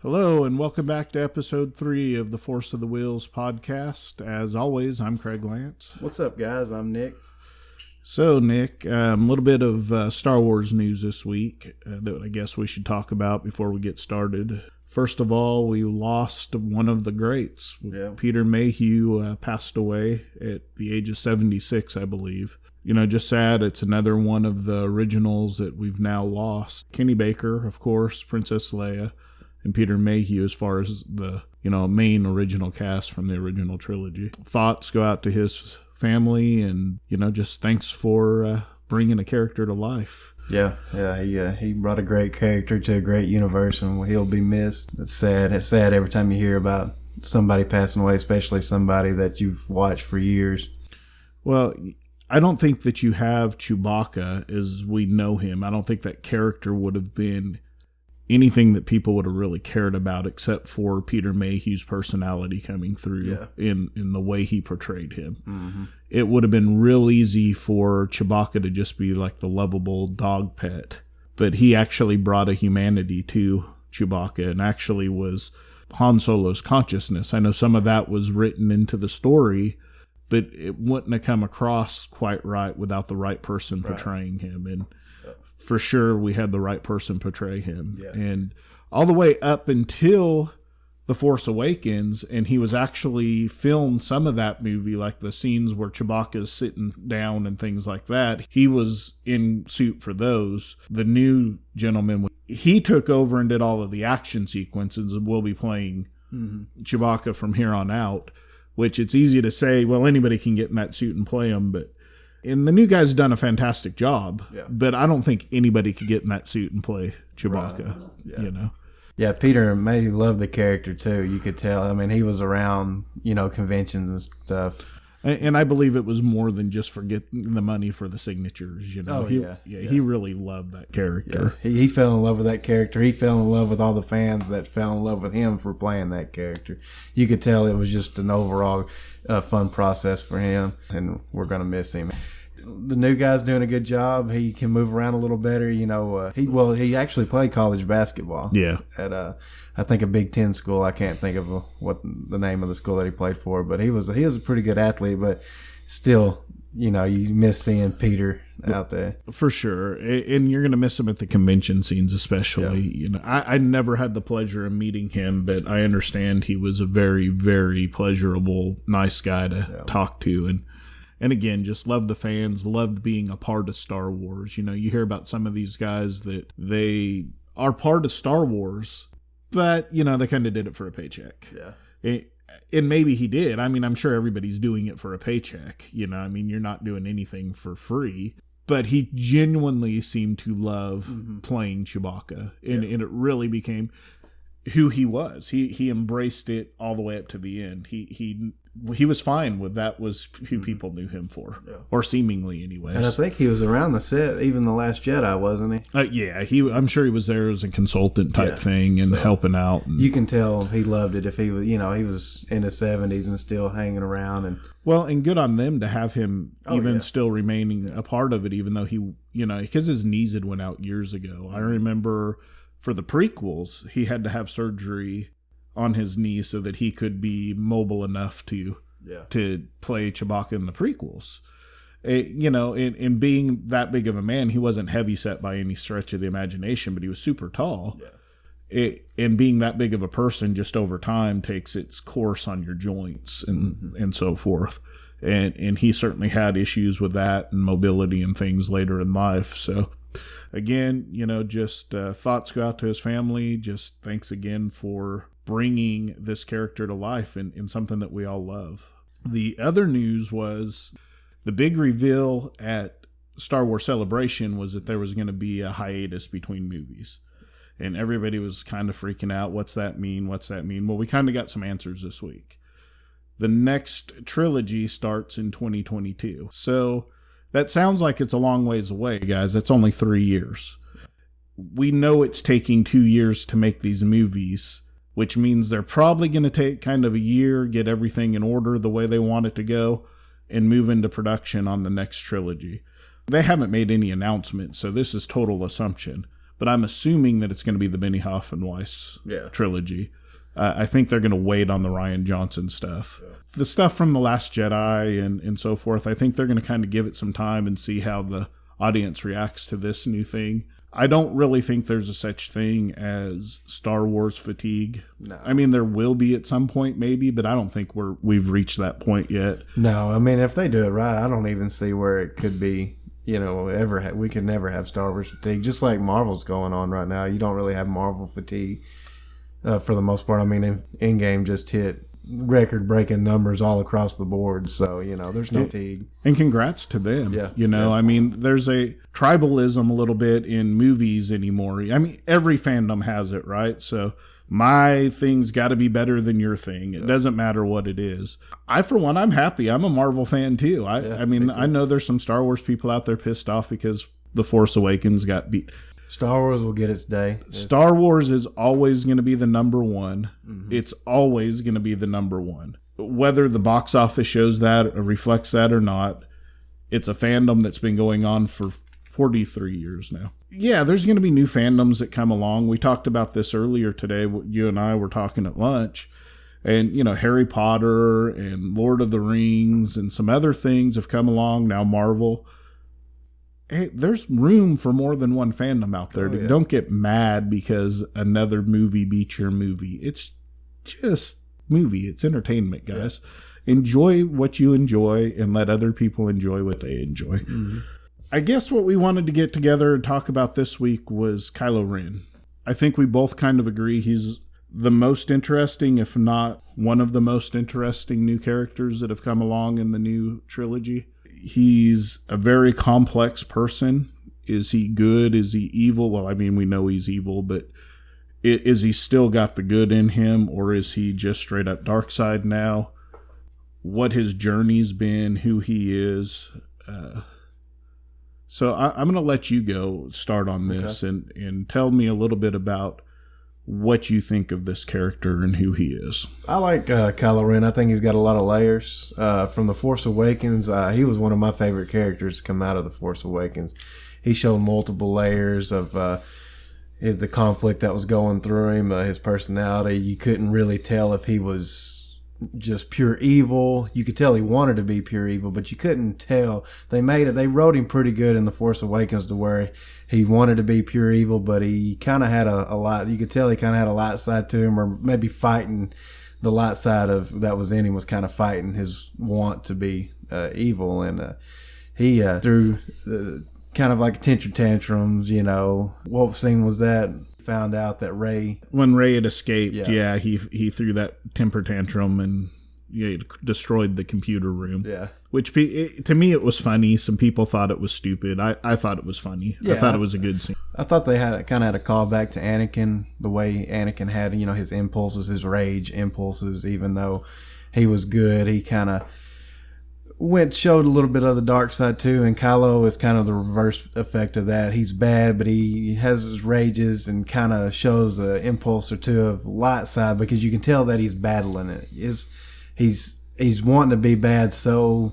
Hello, and welcome back to episode 3 of the Force of the Wheels podcast. As always, I'm Craig Lance. What's up, guys? I'm Nick. So, Nick, a little bit of Star Wars news this week that I guess we should talk about before we get started. First of all, we lost one of the greats. Yeah. Peter Mayhew passed away at the age of 76, I believe. You know, just sad. It's another one of the originals that we've now lost. Kenny Baker, of course, Princess Leia, and Peter Mayhew as far as the, main original cast from the original trilogy. Thoughts go out to his family and, just thanks for bringing a character to life. Yeah, he brought a great character to a great universe, and he'll be missed. It's sad. It's sad every time you hear about somebody passing away, especially somebody that you've watched for years. Well, I don't think that you have Chewbacca as we know him. I don't think that character would have been anything that people would have really cared about except for Peter Mayhew's personality coming through in the way he portrayed him. Mm-hmm. It would have been real easy for Chewbacca to just be like the lovable dog pet, but he actually brought a humanity to Chewbacca and actually was Han Solo's consciousness. I know some of that was written into the story, but it wouldn't have come across quite right without the right person portraying him. And for sure, we had the right person portray him. Yeah. And all the way up until The Force Awakens, and he was actually filmed some of that movie, like the scenes where Chewbacca's sitting down and things like that. He was in suit for those. The new gentleman, he took over and did all of the action sequences and will be playing Chewbacca from here on out, which it's easy to say, well, anybody can get in that suit and play him, and the new guy's done a fantastic job, but I don't think anybody could get in that suit and play Chewbacca, Yeah, Peter May loved the character, too. You could tell. I mean, he was around, conventions and stuff. And I believe it was more than just for getting the money for the signatures, He really loved that character. Yeah. He fell in love with that character. He fell in love with all the fans that fell in love with him for playing that character. You could tell it was just an overall fun process for him, and we're going to miss him. The new guy's doing a good job. He can move around a little better. He actually played college basketball. Yeah. At I think a Big Ten school. I can't think of what the name of the school that he played for, but he was a pretty good athlete. But still, you miss seeing Peter out there for sure, and you're gonna miss him at the convention scenes, especially. Yeah. I never had the pleasure of meeting him, but I understand he was a very, very pleasurable, nice guy to talk to, and again, just loved the fans, loved being a part of Star Wars. You hear about some of these guys that they are part of Star Wars, but, they kind of did it for a paycheck. Yeah. And maybe he did. I mean, I'm sure everybody's doing it for a paycheck. You're not doing anything for free. But he genuinely seemed to love playing Chewbacca. And it really became who he was. He embraced it all the way up to the end. He was fine with that was who people knew him for, or seemingly anyways. And I think he was around the set, even The Last Jedi, wasn't he? I'm sure he was there as a consultant type thing and helping out. And, you can tell he loved it if he was, he was in his 70s and still hanging around. And good on them to have him still remaining a part of it, even though he, because his knees had went out years ago. I remember for the prequels, he had to have surgery on his knee so that he could be mobile enough to play Chewbacca in the prequels. In being that big of a man, he wasn't heavyset by any stretch of the imagination, but he was super tall. And being that big of a person just over time takes its course on your joints and so forth. And he certainly had issues with that and mobility and things later in life. So again, just thoughts go out to his family. Just thanks again for bringing this character to life in something that we all love. The other news was the big reveal at Star Wars Celebration was that there was going to be a hiatus between movies. And everybody was kind of freaking out. What's that mean? Well, we kind of got some answers this week. The next trilogy starts in 2022. So that sounds like it's a long ways away, guys. That's only 3 years. We know it's taking 2 years to make these movies, which means they're probably going to take kind of a year, get everything in order the way they want it to go, and move into production on the next trilogy. They haven't made any announcements, so this is total assumption. but I'm assuming that it's going to be the Benioff and Weiss trilogy. I think they're going to wait on the Rian Johnson stuff. Yeah. The stuff from The Last Jedi and so forth, I think they're going to kind of give it some time and see how the audience reacts to this new thing. I don't really think there's a such thing as Star Wars fatigue. No. I mean, there will be at some point maybe, but I don't think we've reached that point yet. No, I mean, if they do it right, I don't even see where it could be, we could never have Star Wars fatigue. Just like Marvel's going on right now, you don't really have Marvel fatigue for the most part. I mean, Endgame just hit record-breaking numbers all across the board, so there's no fatigue. And congrats to them. I mean, there's a tribalism a little bit in movies anymore. I mean, every fandom has it, right? So my thing's got to be better than your thing. It doesn't matter what it is. For one, I'm happy. I'm a Marvel fan too. I mean, I know there's some Star Wars people out there pissed off because The Force Awakens got beat. Star Wars will get its day. Star Wars is always going to be the number one. Mm-hmm. It's always going to be the number one. Whether the box office shows that or reflects that or not, it's a fandom that's been going on for 43 years now. Yeah, there's going to be new fandoms that come along. We talked about this earlier today. You and I were talking at lunch. And, Harry Potter and Lord of the Rings and some other things have come along. Now Marvel. Hey, there's room for more than one fandom out there. Don't get mad because another movie beats your movie. It's just movie. It's entertainment, guys. Yeah. Enjoy what you enjoy and let other people enjoy what they enjoy. Mm-hmm. I guess what we wanted to get together and talk about this week was Kylo Ren. I think we both kind of agree he's the most interesting, if not one of the most interesting new characters that have come along in the new trilogy. He's a very complex person. Is he good? Is he evil? Well, I mean, we know he's evil, but is he still got the good in him, or is he just straight up dark side now? What his journey's been, who he is. So I'm going to let you start on this and tell me a little bit about what you think of this character and who he is. I like Kylo Ren. I think he's got a lot of layers. From The Force Awakens, he was one of my favorite characters to come out of The Force Awakens. He showed multiple layers of the conflict that was going through him, his personality. You couldn't really tell if he was just pure evil. You could tell he wanted to be pure evil, but you couldn't tell. They wrote him pretty good in The Force Awakens to where he wanted to be pure evil, but he kind of had a lot. You could tell he kind of had a light side to him, or maybe fighting the light side of that was in him was kind of fighting his want to be evil, and he threw kind of like tantrums. What scene was that? Found out that when Rey had escaped, he threw that temper tantrum and destroyed the computer room. Yeah, which to me it was funny. Some people thought it was stupid. I thought it was funny. I thought it was a good scene. I thought they had a callback to Anakin, the way Anakin had his impulses, his rage impulses. Even though he was good, he kind of showed a little bit of the dark side too, and Kylo is kind of the reverse effect of that. He's bad, but he has his rages and kind of shows an impulse or two of light side, because you can tell that he's battling it. He's wanting to be bad so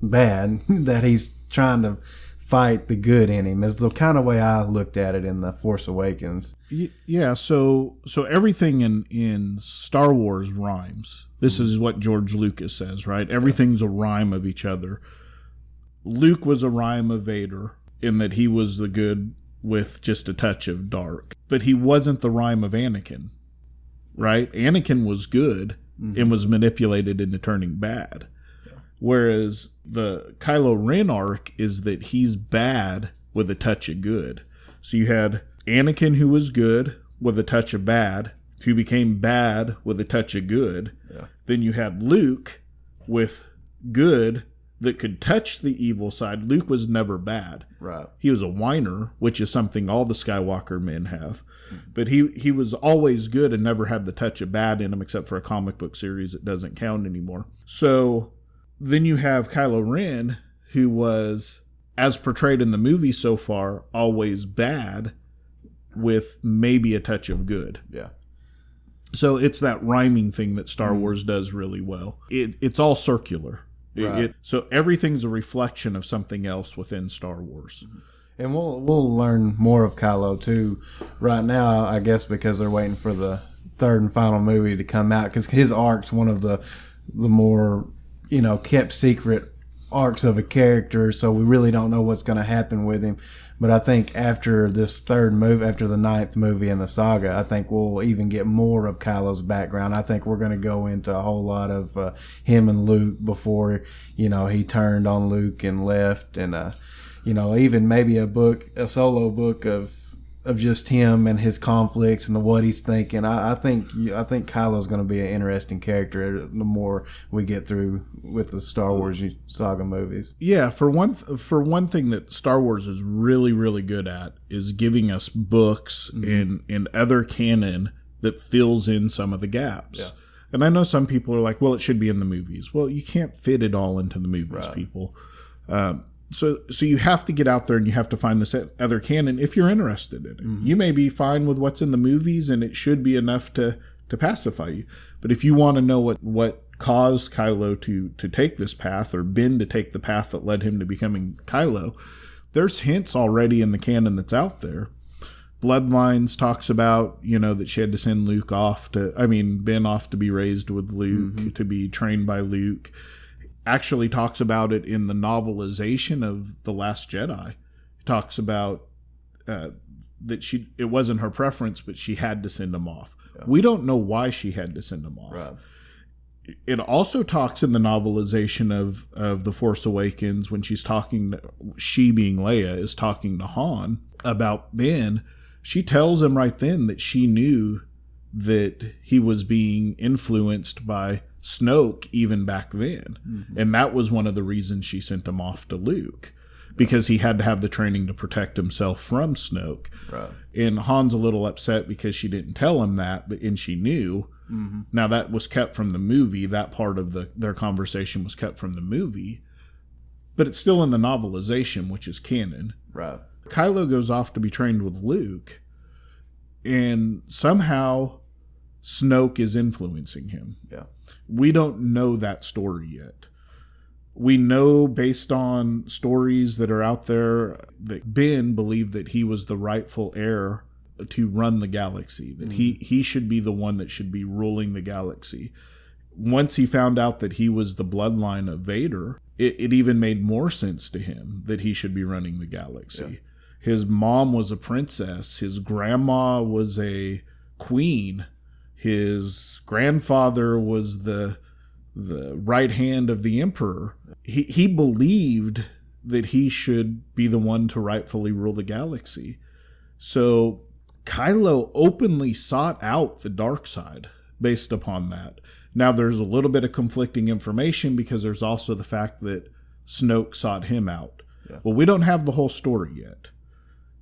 bad that he's trying to fight the good in him, is the kind of way I looked at it in The Force Awakens. Yeah, so everything in Star Wars rhymes. This is what George Lucas says, right? Everything's a rhyme of each other. Luke was a rhyme of Vader in that he was the good with just a touch of dark. But he wasn't the rhyme of Anakin, right? Anakin was good and was manipulated into turning bad. Whereas the Kylo Ren arc is that he's bad with a touch of good. So you had Anakin, who was good with a touch of bad, who became bad with a touch of good. Yeah. Then you had Luke with good that could touch the evil side. Luke was never bad. Right. He was a whiner, which is something all the Skywalker men have. But he was always good and never had the touch of bad in him, except for a comic book series that doesn't count anymore. So then you have Kylo Ren, who was, as portrayed in the movie so far, always bad with maybe a touch of good. Yeah. So it's that rhyming thing that Star Wars does really well. It's all circular. Right. So everything's a reflection of something else within Star Wars. And we'll learn more of Kylo too. Right now, I guess because they're waiting for the third and final movie to come out, because his arc's one of the more kept secret arcs of a character, so we really don't know what's going to happen with him. But I think after this third movie, after the 9th movie in the saga, I think we'll even get more of Kylo's background. I think we're going to go into a whole lot of him and Luke before he turned on Luke and left, and even maybe a solo book of just him and his conflicts and what he's thinking. I think Kylo's going to be an interesting character the more we get through with the Star Wars saga movies. Yeah, for one thing that Star Wars is really, really good at is giving us books and other canon that fills in some of the gaps. Yeah. And I know some people are like, well, it should be in the movies. Well, you can't fit it all into the movies, people. So you have to get out there and you have to find this other canon if you're interested in it. Mm-hmm. You may be fine with what's in the movies and it should be enough to pacify you. But if you want to know what caused Kylo to take this path, or Ben to take the path that led him to becoming Kylo, there's hints already in the canon that's out there. Bloodlines talks about, that she had to send Ben off to be raised with Luke, to be trained by Luke. Actually talks about it in the novelization of The Last Jedi. It talks about that it wasn't her preference, but she had to send him off. Yeah. We don't know why she had to send him off. Right. It also talks in the novelization of The Force Awakens when she being Leia is talking to Han about Ben. She tells him right then that she knew that he was being influenced by Snoke even back then. Mm-hmm. And that was one of the reasons she sent him off to Luke, because he had to have the training to protect himself from Snoke. Right. And Han's a little upset because she didn't tell him that, and she knew. Mm-hmm. Now that was kept from the movie. That part of their conversation was kept from the movie, but it's still in the novelization, which is canon. Right. Kylo goes off to be trained with Luke, and somehow Snoke is influencing him. Yeah. We don't know that story yet. We know based on stories that are out there that Ben believed that he was the rightful heir to run the galaxy, that he should be the one that should be ruling the galaxy. Once he found out that he was the bloodline of Vader, it even made more sense to him that he should be running the galaxy. Yeah. His mom was a princess. His grandma was a queen. His grandfather was the right hand of the emperor. He believed that he should be the one to rightfully rule the galaxy. So Kylo openly sought out the dark side based upon that. Now there's a little bit of conflicting information because there's also the fact that Snoke sought him out. Yeah. Well, we don't have the whole story yet.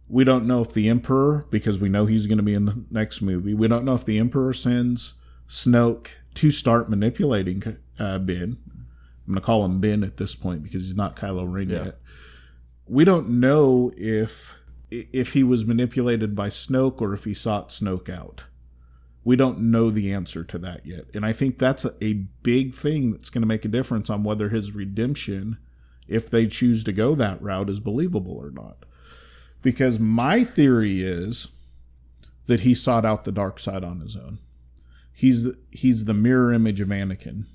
We don't know if the Emperor, because we know he's going to be in the next movie, we don't know if the Emperor sends Snoke to start manipulating Ben. I'm going to call him Ben at this point because he's not Kylo Ren yet. We don't know if he was manipulated by Snoke or if he sought Snoke out. We don't know the answer to that yet. And I think that's a big thing that's going to make a difference on whether his redemption, if they choose to go that route, is believable or not. Because my theory is that he sought out the dark side on his own. He's the mirror image of Anakin.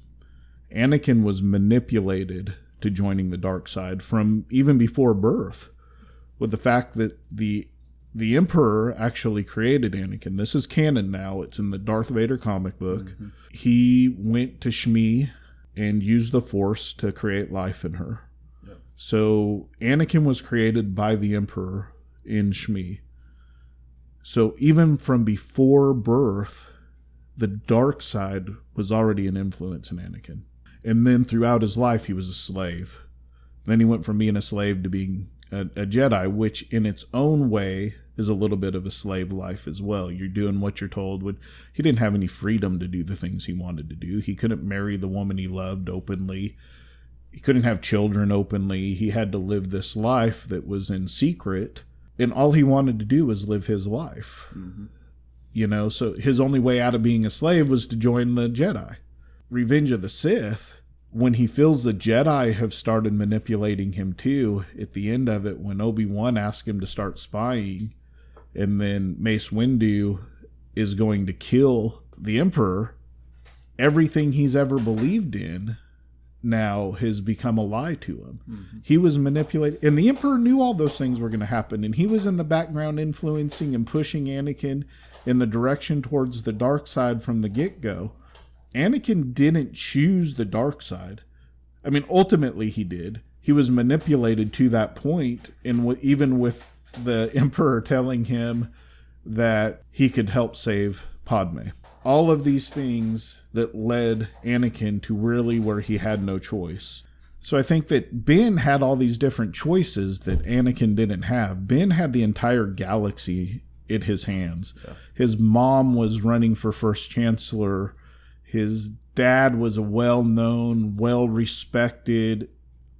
Anakin was manipulated to joining the dark side from even before birth, with the fact that the Emperor actually created Anakin. This is canon now. It's in the Darth Vader comic book. Mm-hmm. He went to Shmi and used the Force to create life in her. Yep. So Anakin was created by the Emperor in Shmi. So even from before birth, the dark side was already an influence in Anakin. And then throughout his life, he was a slave. Then he went from being a slave to being a Jedi, which in its own way is a little bit of a slave life as well. You're doing what you're told. He didn't have any freedom to do the things he wanted to do. He couldn't marry the woman he loved openly. He couldn't have children openly. He had to live this life that was in secret. And all he wanted to do was live his life. Mm-hmm. So his only way out of being a slave was to join the Jedi. Revenge of the Sith when he feels the Jedi have started manipulating him too, at the end of it, when Obi-Wan asks him to start spying, and then Mace Windu is going to kill the Emperor, everything he's ever believed in now has become a lie to him. Mm-hmm. He was manipulated, and the Emperor knew all those things were going to happen, and he was in the background influencing and pushing Anakin in the direction towards the dark side from the get-go. Anakin didn't choose the dark side. I mean, ultimately he did. He was manipulated to that point, and even with the Emperor telling him that he could help save Padme. All of these things that led Anakin to really where he had no choice. So I think that Ben had all these different choices that Anakin didn't have. Ben had the entire galaxy in his hands. Yeah. His mom was running for First Chancellor. His dad was a well-known, well-respected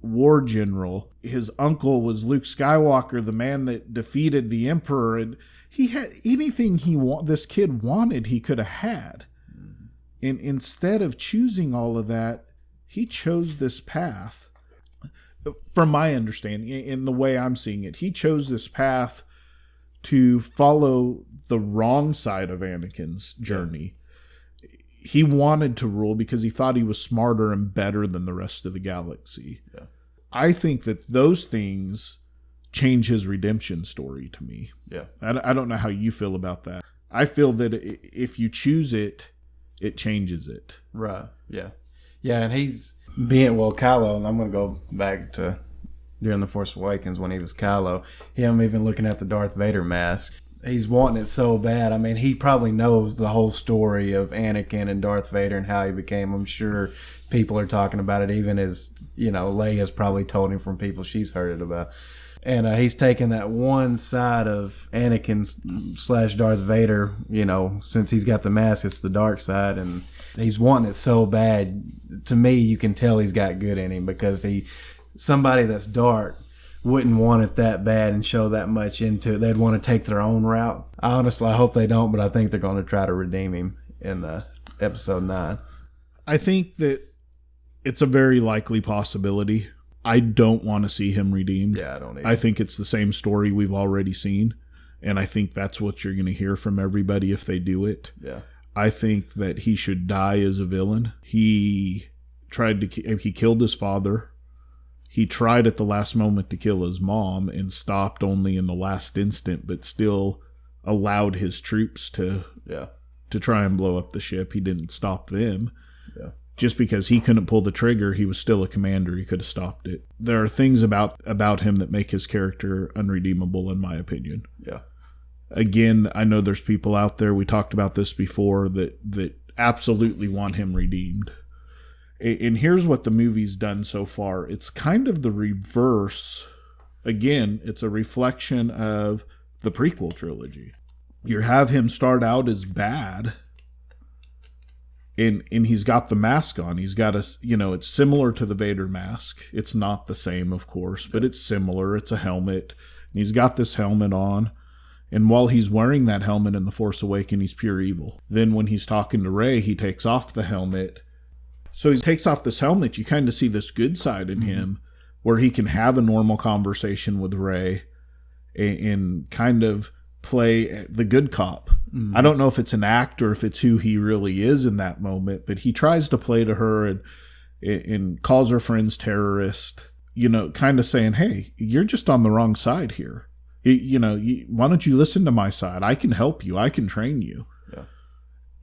war general. His uncle was Luke Skywalker, the man that defeated the Emperor. And he had anything this kid wanted, he could have had. Mm-hmm. And instead of choosing all of that, he chose this path. From my understanding, in the way I'm seeing it, he chose this path to follow the wrong side of Anakin's journey. Yeah. He wanted to rule because he thought he was smarter and better than the rest of the galaxy. Yeah. I think that those things change his redemption story to me. Yeah. I don't know how you feel about that. I feel that if you choose it, it changes it. Right. Yeah. Yeah, and he's being, Kylo, and I'm going to go back to during The Force Awakens when he was Kylo, him even looking at the Darth Vader mask. He's wanting it so bad. I mean, he probably knows the whole story of Anakin and Darth Vader and how he became. I'm sure people are talking about it, even as, Leia's probably told him from people she's heard it about. And he's taking that one side of Anakin / Darth Vader, since he's got the mask, it's the dark side. And he's wanting it so bad. To me, you can tell he's got good in him because somebody that's dark wouldn't want it that bad and show that much into it. They'd want to take their own route. Honestly, I hope they don't, but I think they're going to try to redeem him in episode 9. I think that it's a very likely possibility. I don't want to see him redeemed. Yeah, I don't either. I think it's the same story we've already seen, and I think that's what you're going to hear from everybody if they do it. Yeah. I think that he should die as a villain. He killed his father. He tried at the last moment to kill his mom and stopped only in the last instant, but still allowed his troops to try and blow up the ship. He didn't stop them. Yeah. Just because he couldn't pull the trigger, he was still a commander. He could have stopped it. There are things about him that make his character unredeemable, in my opinion. Yeah. Again, I know there's people out there, we talked about this before, that absolutely want him redeemed. And here's what the movie's done so far. It's kind of the reverse. Again, it's a reflection of the prequel trilogy. You have him start out as bad, and he's got the mask on. He's got it's similar to the Vader mask. It's not the same, of course, but it's similar. It's a helmet. And he's got this helmet on. And while he's wearing that helmet in The Force Awakens, he's pure evil. Then when he's talking to Rey, he takes off the helmet. So he takes off this helmet, you kind of see this good side in him where he can have a normal conversation with Rey and kind of play the good cop. Mm-hmm. I don't know if it's an act or if it's who he really is in that moment, but he tries to play to her and calls her friends terrorist, kind of saying, hey, you're just on the wrong side here. Why don't you listen to my side? I can help you. I can train you. Yeah.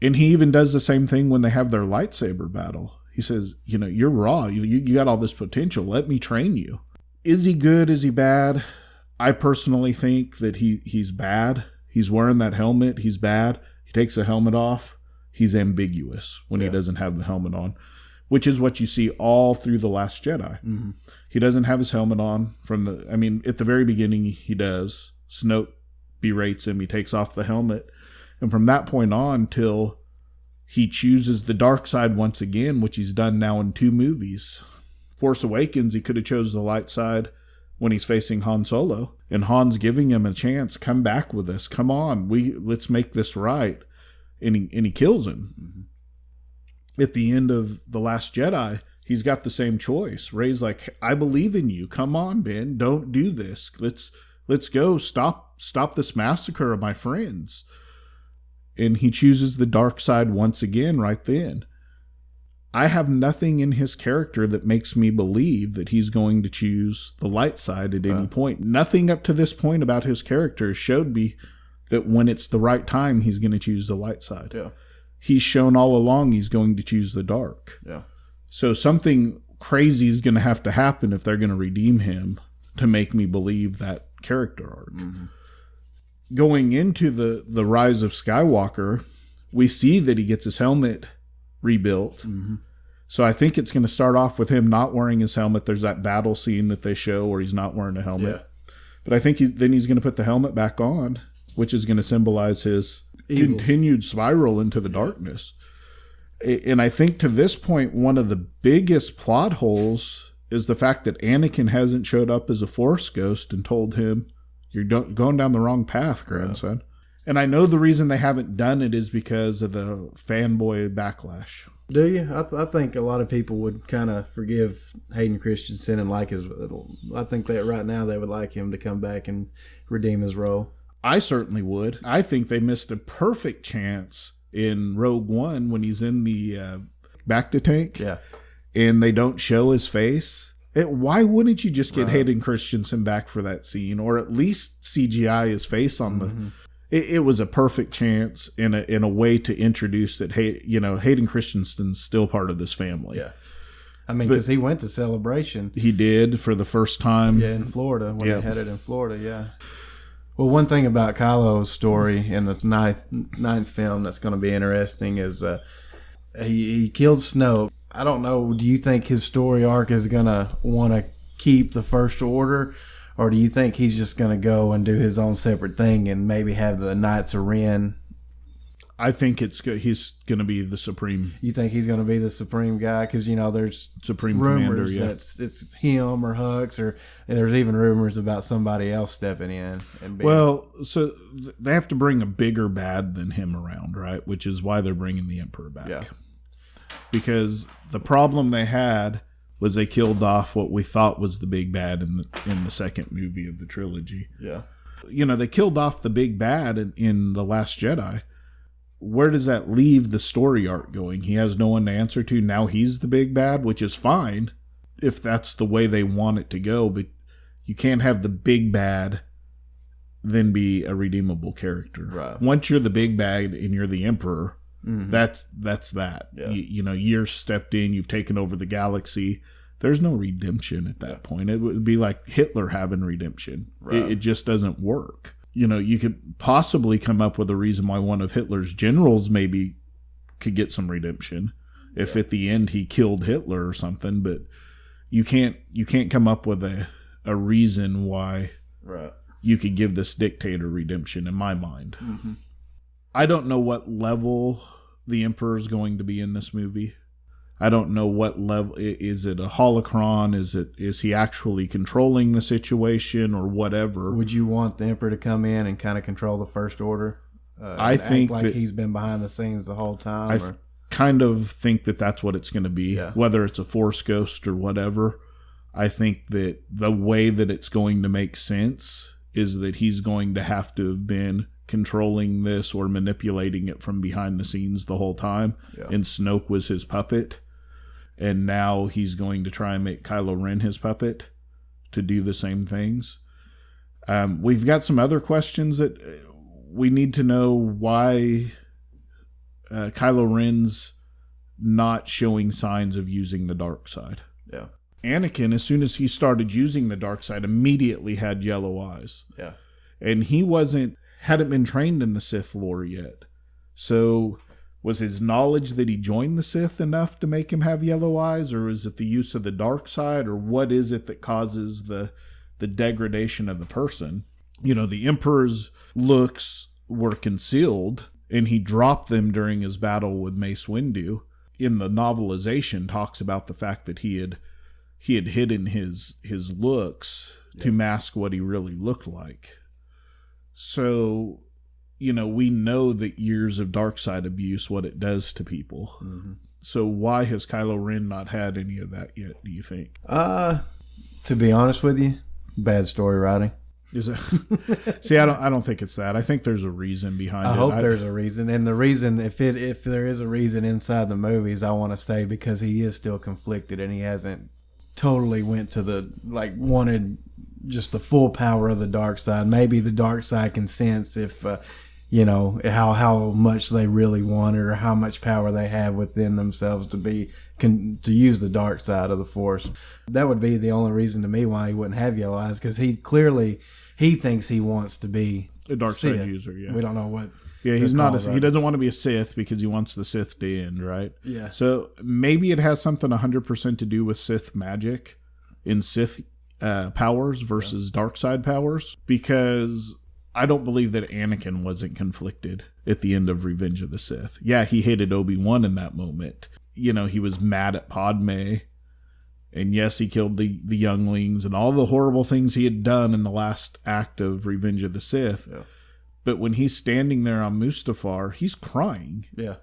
And he even does the same thing when they have their lightsaber battle. He says, you're raw. You got all this potential. Let me train you. Is he good? Is he bad? I personally think that he's bad. He's wearing that helmet. He's bad. He takes the helmet off. He's ambiguous when he doesn't have the helmet on, which is what you see all through The Last Jedi. Mm-hmm. He doesn't have his helmet on at the very beginning he does. Snoke berates him. He takes off the helmet. And from that point on till he chooses the dark side once again, which he's done now in 2 movies. Force Awakens, he could have chose the light side when he's facing Han Solo. And Han's giving him a chance. Come back with us. Come on. Let's make this right. And he kills him. Mm-hmm. At the end of The Last Jedi, he's got the same choice. Rey's like, I believe in you. Come on, Ben. Don't do this. Let's go. Stop this massacre of my friends. And he chooses the dark side once again right then. I have nothing in his character that makes me believe that he's going to choose the light side at any point. Nothing up to this point about his character showed me that when it's the right time, he's going to choose the light side. Yeah. He's shown all along he's going to choose the dark. Yeah. So something crazy is going to have to happen if they're going to redeem him to make me believe that character arc. Mm-hmm. Going into the Rise of Skywalker, we see that he gets his helmet rebuilt. Mm-hmm. So I think it's going to start off with him not wearing his helmet. There's that battle scene that they show where he's not wearing a helmet. Yeah. But I think then he's going to put the helmet back on, which is going to symbolize his continued spiral into the darkness. And I think to this point, one of the biggest plot holes is the fact that Anakin hasn't showed up as a Force ghost and told him, you're going down the wrong path, grandson. Yeah. And I know the reason they haven't done it is because of the fanboy backlash. Do you? I think a lot of people would kind of forgive Hayden Christensen and like his. I think that right now they would like him to come back and redeem his role. I certainly would. I think they missed a perfect chance in Rogue One when he's in the Bacta tank. Yeah. And they don't show his face. Why wouldn't you just get Hayden Christensen back for that scene, or at least CGI his face on the? It was a perfect chance in a way to introduce that. Hey, Hayden Christensen's still part of this family. Yeah, I mean, because he went to Celebration. He did for the first time. Yeah, in Florida when they had it in Florida. Yeah. Well, one thing about Kylo's story in the ninth film that's going to be interesting is he killed Snoke. I don't know. Do you think his story arc is going to want to keep the First Order, or do you think he's just going to go and do his own separate thing and maybe have the Knights of Ren? I think he's going to be the Supreme. You think he's going to be the Supreme guy? Because, there's Supreme rumors Commander, that it's him or Hux, or there's even rumors about somebody else stepping in. So they have to bring a bigger bad than him around, right? Which is why they're bringing the Emperor back. Yeah. Because the problem they had was they killed off what we thought was the big bad in the second movie of the trilogy. Yeah. They killed off the big bad in The Last Jedi. Where does that leave the story arc going? He has no one to answer to. Now he's the big bad, which is fine if that's the way they want it to go. But you can't have the big bad then be a redeemable character. Right. Once you're the big bad and you're the Emperor, that's that. Yeah. You're stepped in, you've taken over the galaxy. There's no redemption at that point. It would be like Hitler having redemption. Right. It just doesn't work. You could possibly come up with a reason why one of Hitler's generals maybe could get some redemption if at the end he killed Hitler or something, but you can't come up with a reason why you could give this dictator redemption in my mind. Mm-hmm. I don't know what level the Emperor is going to be in this movie. I don't know what level. Is it a holocron? Is he actually controlling the situation or whatever? Would you want the Emperor to come in and kind of control the First Order? I think like he's been behind the scenes the whole time. I kind of think that's what it's going to be. Yeah. Whether it's a Force ghost or whatever, I think that the way that it's going to make sense is that he's going to have to have been controlling this or manipulating it from behind the scenes the whole time. Yeah. And Snoke was his puppet. And now he's going to try and make Kylo Ren his puppet to do the same things. We've got some other questions that we need to know why Kylo Ren's not showing signs of using the dark side. Yeah. Anakin, as soon as he started using the dark side, immediately had yellow eyes. Yeah. And he hadn't been trained in the Sith lore yet. So was his knowledge that he joined the Sith enough to make him have yellow eyes, or is it the use of the dark side, or what is it that causes the degradation of the person? The Emperor's looks were concealed, and he dropped them during his battle with Mace Windu. In the novelization, talks about the fact that he had hidden his looks to mask what he really looked like. So we know that years of dark side abuse, what it does to people. Mm-hmm. So why has Kylo Ren not had any of that yet, do you think? To be honest with you, bad story writing. Is it? See, I don't think it's that. I think there's a reason behind it. I hope there's a reason, and the reason, if there is a reason inside the movies, I want to say because he is still conflicted and he hasn't totally went to wanted just the full power of the dark side. Maybe the dark side can sense if how much they really want it or how much power they have within themselves to use the dark side of the Force. That would be the only reason to me why he wouldn't have yellow eyes, because he thinks he wants to be a dark Sith. side user. Yeah, we don't know what. Yeah, he's not. He doesn't want to be a Sith because he wants the Sith to end, right? Yeah. So maybe it has something 100% to do with Sith magic in Sith powers versus dark side powers, because I don't believe that Anakin wasn't conflicted at the end of Revenge of the Sith. Yeah, he hated Obi-Wan in that moment. He was mad at Padme. And yes, he killed the younglings and all the horrible things he had done in the last act of Revenge of the Sith. Yeah. But when he's standing there on Mustafar, he's crying. Yeah.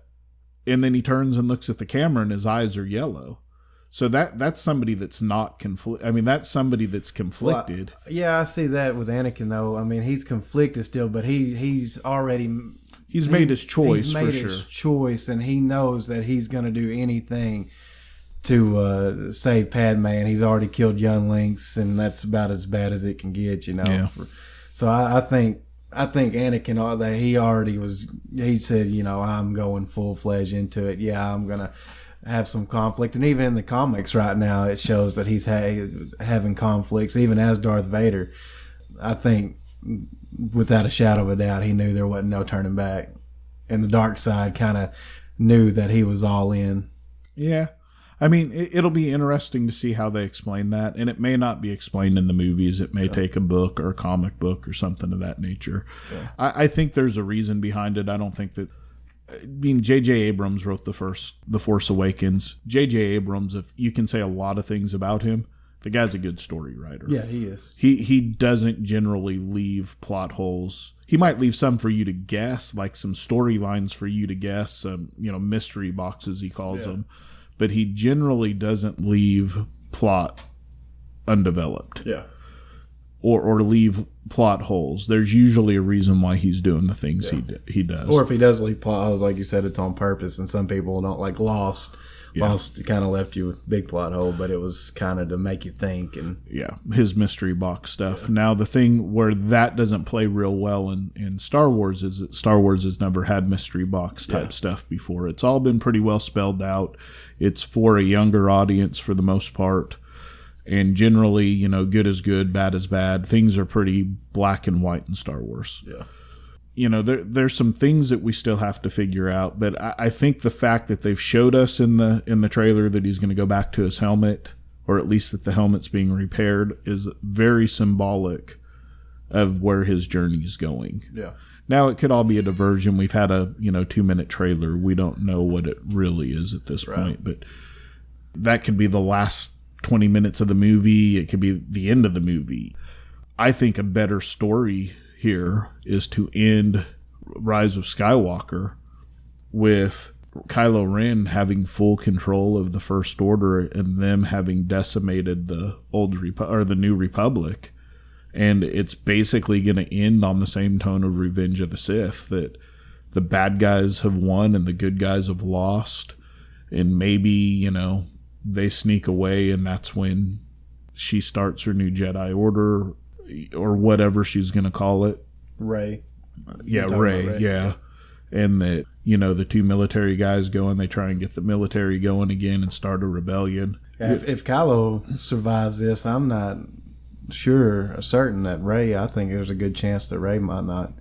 And then he turns and looks at the camera and his eyes are yellow. So that's somebody that's not that's somebody that's conflicted. Well, yeah, I see that with Anakin though. I mean, he's conflicted still, but he's made his choice. He's made his choice, and he knows that he's going to do anything to save Padme, and he's already killed younglings, and that's about as bad as it can get, Yeah. So I think Anakin, that he said, I'm going full-fledged into it. Yeah, I'm going to have some conflict. And even in the comics right now, it shows that he's having conflicts, even as Darth Vader. I think, without a shadow of a doubt, he knew there wasn't no turning back. And the dark side kind of knew that he was all in. Yeah. I mean, it'll be interesting to see how they explain that. And it may not be explained in the movies. It may take a book or a comic book or something of that nature. Yeah. I think there's a reason behind it. I don't think that... J.J. Abrams wrote The Force Awakens. J.J. Abrams, if you can say a lot of things about him, the guy's a good story writer. Yeah, he is. He doesn't generally leave plot holes. He might leave some for you to guess, like some storylines for you to guess, some mystery boxes he calls them. But he generally doesn't leave plot undeveloped. Yeah. Or leave plot holes. There's usually a reason why he's doing the things he does. Or if he does leave plot holes, like you said, it's on purpose. And some people don't, like Lost. Yeah. Lost kind of left you with big plot hole, but it was kind of to make you think. And his mystery box stuff. Yeah. Now, the thing where that doesn't play real well in Star Wars is that Star Wars has never had mystery box type stuff before. It's all been pretty well spelled out. It's for a younger audience for the most part. And generally, good is good, bad is bad. Things are pretty black and white in Star Wars. Yeah. There's some things that we still have to figure out, but I think the fact that they've showed us in the trailer that he's going to go back to his helmet, or at least that the helmet's being repaired, is very symbolic of where his journey is going. Yeah. Now, it could all be a diversion. We've had a 2-minute trailer. We don't know what it really is at this point, but that could be the last 20 minutes of the movie. It could be the end of the movie. I think a better story here is to end Rise of Skywalker with Kylo Ren having full control of the First Order and them having decimated the the New Republic. And it's basically going to end on the same tone of Revenge of the Sith, that the bad guys have won and the good guys have lost. And maybe, they sneak away, and that's when she starts her new Jedi Order, or whatever she's going to call it. Rey. Yeah, Rey. Yeah. And that, the two military guys go and they try and get the military going again and start a rebellion. If Kylo survives this, I'm not certain that Rey, I think there's a good chance that Rey might not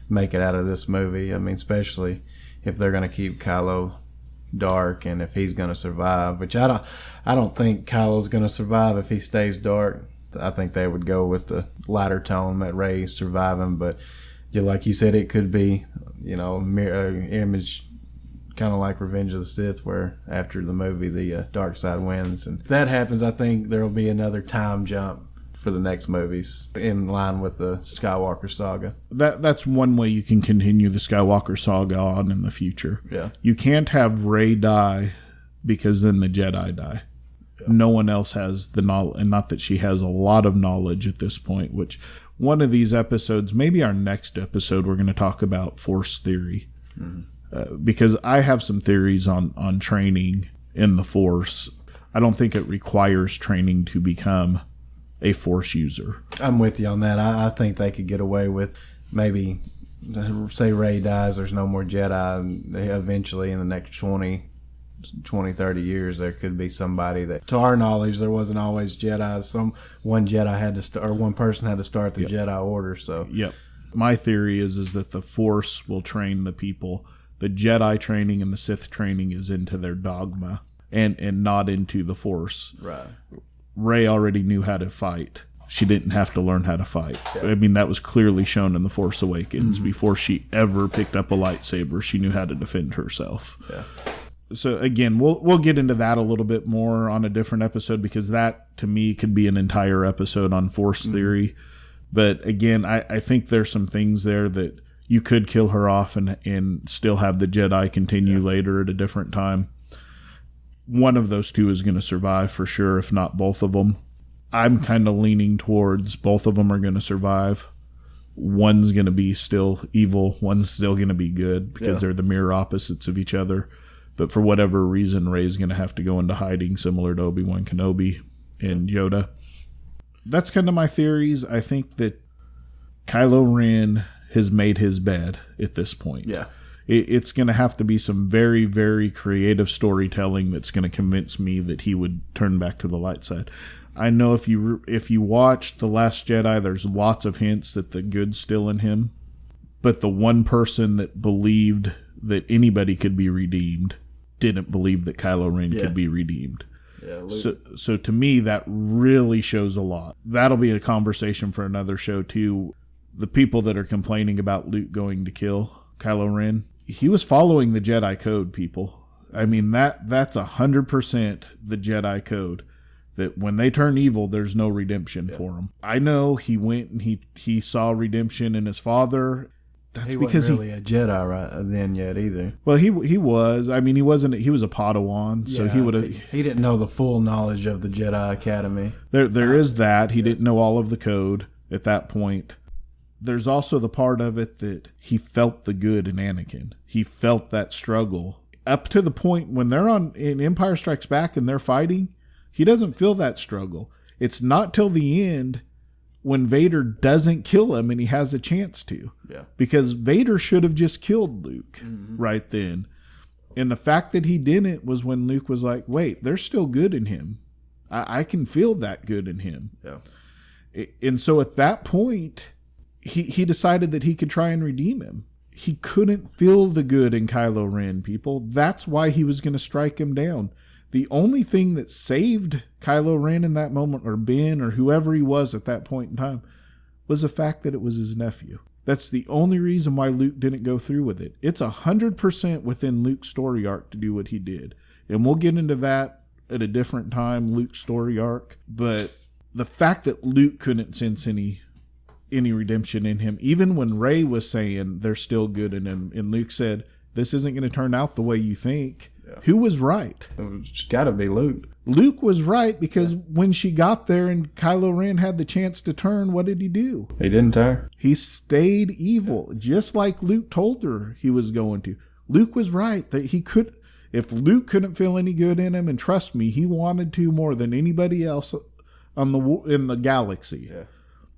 make it out of this movie. I mean, especially if they're going to keep Kylo dark and if he's going to survive, which I don't think Kylo's going to survive if he stays dark. I think they would go with the lighter tone that Rey's surviving, but like you said, it could be mirror image, kind of like Revenge of the Sith, where after the movie the dark side wins, and if that happens, I think there will be another time jump for the next movies in line with the Skywalker saga. That's one way you can continue the Skywalker saga on in the future. Yeah. You can't have Rey die because then the Jedi die. Yeah. No one else has the knowledge, and not that she has a lot of knowledge at this point, which one of these episodes, maybe our next episode, we're going to talk about Force theory. Because I have some theories on training in the Force. I don't think it requires training to become a Force user. I'm with you on that. I think they could get away with maybe, say Rey dies, there's no more Jedi, and eventually in the next 20, 30 years, there could be somebody that, to our knowledge, there wasn't always Jedi. One Jedi had to start, or one person had to start the Jedi Order. So, my theory is that the Force will train the people. The Jedi training and the Sith training is into their dogma and not into the Force. Right. Rey already knew how to fight. She didn't have to learn how to fight. Yeah. I mean, that was clearly shown in The Force Awakens. Before she ever picked up a lightsaber, she knew how to defend herself. Yeah. So again, we'll get into that a little bit more on a different episode, because that, to me, could be an entire episode on Force theory. But again, I think there's some things there that you could kill her off and still have the Jedi continue later at a different time. One of those two is going to survive for sure, if not both of them. I'm kind of leaning towards both of them are going to survive. One's going to be still evil. One's still going to be good, because they're the mirror opposites of each other. But for whatever reason, Rey's going to have to go into hiding, similar to Obi-Wan Kenobi and Yoda. That's kind of my theories. I think that Kylo Ren has made his bed at this point. Yeah. It's going to have to be some very, very creative storytelling that's going to convince me that he would turn back to the light side. I know if you watch The Last Jedi, there's lots of hints that the good's still in him. But the one person that believed that anybody could be redeemed didn't believe that Kylo Ren could be redeemed. Yeah, so to me, that really shows a lot. That'll be a conversation for another show too. The people that are complaining about Luke going to kill Kylo Ren, he was following the Jedi code, people. I mean, that's 100% the Jedi code. That when they turn evil, there's no redemption for them. I know he went and he saw redemption in his father. That's he because wasn't really a Jedi right then yet either. Well, he was. I mean, he wasn't. He was a Padawan, so he would have. He didn't know the full knowledge of the Jedi Academy. There is that. He didn't know all of the code at that point. There's also the part of it that he felt the good in Anakin. He felt that struggle up to the point when they're in Empire Strikes Back and they're fighting. He doesn't feel that struggle. It's not till the end when Vader doesn't kill him and he has a chance to. Yeah. Because Vader should have just killed Luke right then. And the fact that he didn't was when Luke was like, wait, there's still good in him. I can feel that good in him. Yeah. And so at that point, he decided that he could try and redeem him. He couldn't feel the good in Kylo Ren, people. That's why he was going to strike him down. The only thing that saved Kylo Ren in that moment, or Ben, or whoever he was at that point in time, was the fact that it was his nephew. That's the only reason why Luke didn't go through with it. It's 100% within Luke's story arc to do what he did. And we'll get into that at a different time, Luke's story arc. But the fact that Luke couldn't sense any redemption in him, even when Rey was saying there's still good in him, and Luke said, this isn't going to turn out the way you think. Yeah. Who was right? It's got to be Luke. Luke was right, because when she got there and Kylo Ren had the chance to turn, what did he do? He didn't turn. He stayed evil, just like Luke told her he was going to. Luke was right that he could. If Luke couldn't feel any good in him, and trust me, he wanted to more than anybody else in the galaxy. Yeah.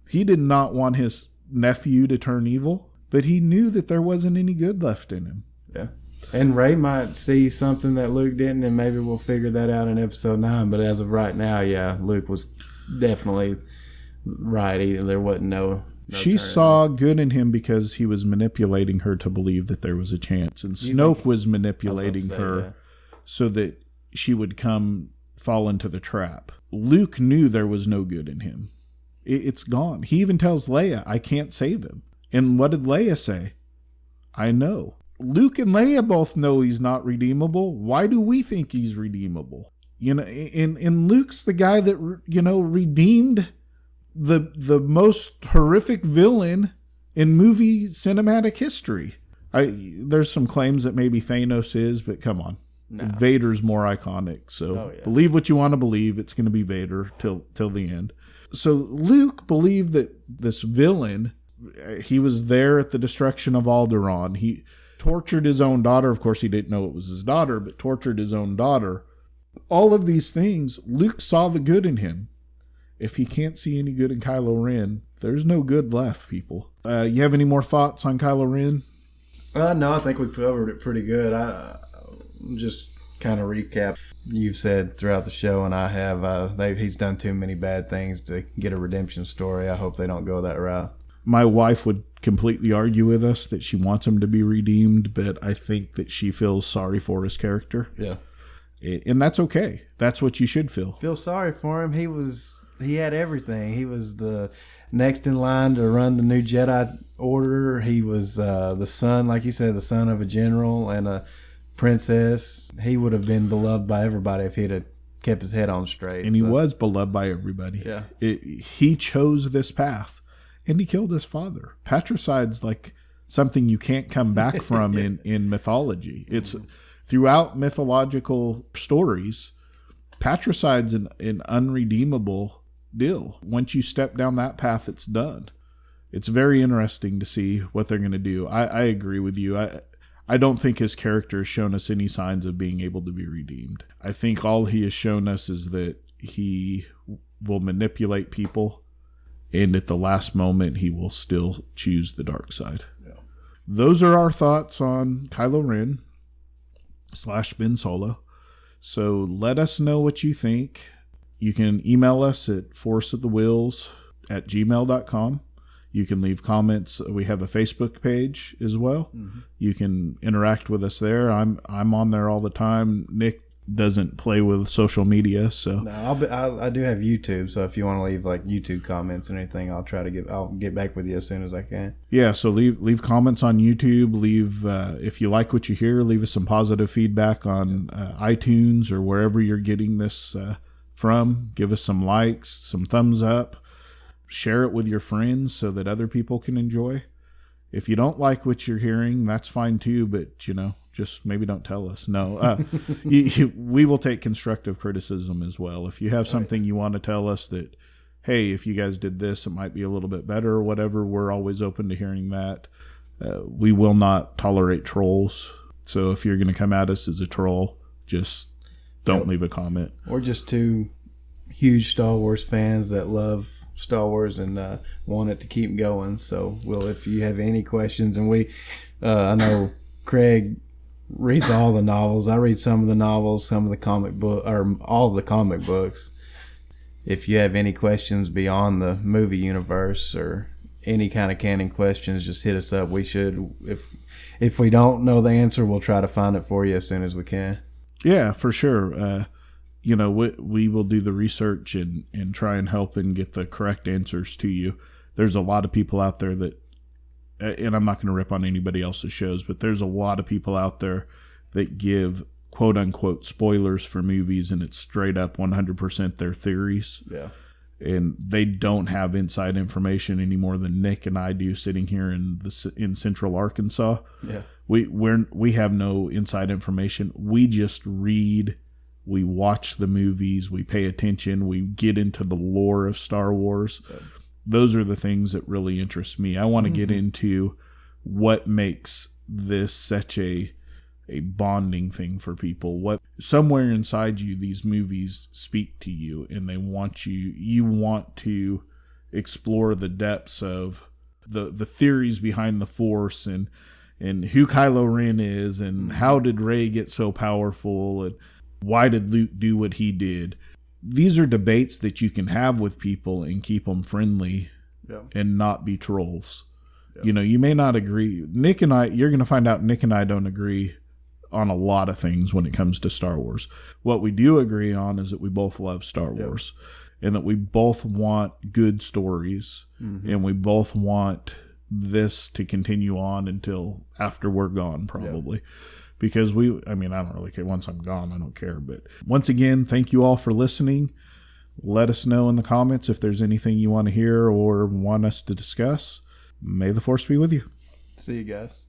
He did not want his nephew to turn evil, but he knew that there wasn't any good left in him. Yeah. And Rey might see something that Luke didn't, and maybe we'll figure that out in episode 9. But as of right now, Luke was definitely right. There wasn't no she saw good in him because he was manipulating her to believe that there was a chance. And Snoke was manipulating her so that she would fall into the trap. Luke knew there was no good in him. It's gone. He even tells Leia, I can't save him. And what did Leia say? I know. Luke and Leia both know he's not redeemable. Why do we think he's redeemable? And Luke's the guy that, redeemed the most horrific villain in movie cinematic history. There's some claims that maybe Thanos is, but come on. No. Vader's more iconic. So believe what you want to believe. It's going to be Vader till the end. So Luke believed that this villain, he was there at the destruction of Alderaan. He tortured his own daughter. Of course, he didn't know it was his daughter, but tortured his own daughter. All of these things, Luke saw the good in him. If he can't see any good in Kylo Ren, there's no good left, people. You have any more thoughts on Kylo Ren? No, I think we covered it pretty good. I just kind of recap. You've said throughout the show, and I have, he's done too many bad things to get a redemption story. I hope they don't go that route. My wife would completely argue with us that she wants him to be redeemed, but I think that she feels sorry for his character. Yeah. And that's okay. That's what you should feel. Feel sorry for him. He had everything. He was the next in line to run the new Jedi Order. He was the son, like you said, the son of a general and a princess. He would have been beloved by everybody if he'd have kept his head on straight. And he was beloved by everybody. Yeah. He chose this path, and he killed his father. Patricide's like something you can't come back from in mythology. It's throughout mythological stories, patricide's an unredeemable deal. Once you step down that path, it's done. It's very interesting to see what they're going to do. I agree with you. I don't think his character has shown us any signs of being able to be redeemed. I think all he has shown us is that he will manipulate people, and at the last moment, he will still choose the dark side. Yeah. Those are our thoughts on Kylo Ren / Ben Solo. So let us know what you think. You can email us at forceofthewheels@gmail.com. You can leave comments. We have a Facebook page as well. Mm-hmm. You can interact with us there. I'm on there all the time. Nick doesn't play with social media, so no. I do have YouTube. So if you want to leave like YouTube comments and anything, I'll get back with you as soon as I can. Yeah. So leave comments on YouTube. Leave if you like what you hear, leave us some positive feedback on iTunes or wherever you're getting this from. Give us some likes, some thumbs up. Share it with your friends so that other people can enjoy. If you don't like what you're hearing, that's fine too, but just maybe don't tell us. No, we will take constructive criticism as well. If you have something you want to tell us that, hey, if you guys did this, it might be a little bit better or whatever, we're always open to hearing that. We will not tolerate trolls. So if you're going to come at us as a troll, just don't leave a comment. We're just two huge Star Wars fans that love Star Wars and want it to keep going. So, if you have any questions, and I know Craig reads all the novels. I read some of the novels, some of the comic book, or all of the comic books. If you have any questions beyond the movie universe or any kind of canon questions, just hit us up. We should, if we don't know the answer, we'll try to find it for you as soon as we can. Yeah, for sure. We will do the research and try and help and get the correct answers to you. There's a lot of people out there that, and I'm not going to rip on anybody else's shows, but there's a lot of people out there that give quote unquote spoilers for movies, and it's straight up 100% their theories. Yeah. And they don't have inside information any more than Nick and I do sitting here in Central Arkansas. Yeah. We have no inside information. We just read. We watch the movies, we pay attention, we get into the lore of Star Wars. Okay. Those are the things that really interest me. I want to get into what makes this such a bonding thing for people. What somewhere inside you, these movies speak to you, and they want you want to explore the depths of the theories behind the Force and who Kylo Ren is and how did Rey get so powerful and why did Luke do what he did? These are debates that you can have with people and keep them friendly and not be trolls. Yeah. You may not agree. Nick and I, you're going to find out Nick and I don't agree on a lot of things when it comes to Star Wars. What we do agree on is that we both love Star Wars and that we both want good stories and we both want this to continue on until after we're gone, probably. Yeah. Because I don't really care. Once I'm gone, I don't care. But once again, thank you all for listening. Let us know in the comments if there's anything you want to hear or want us to discuss. May the Force be with you. See you guys.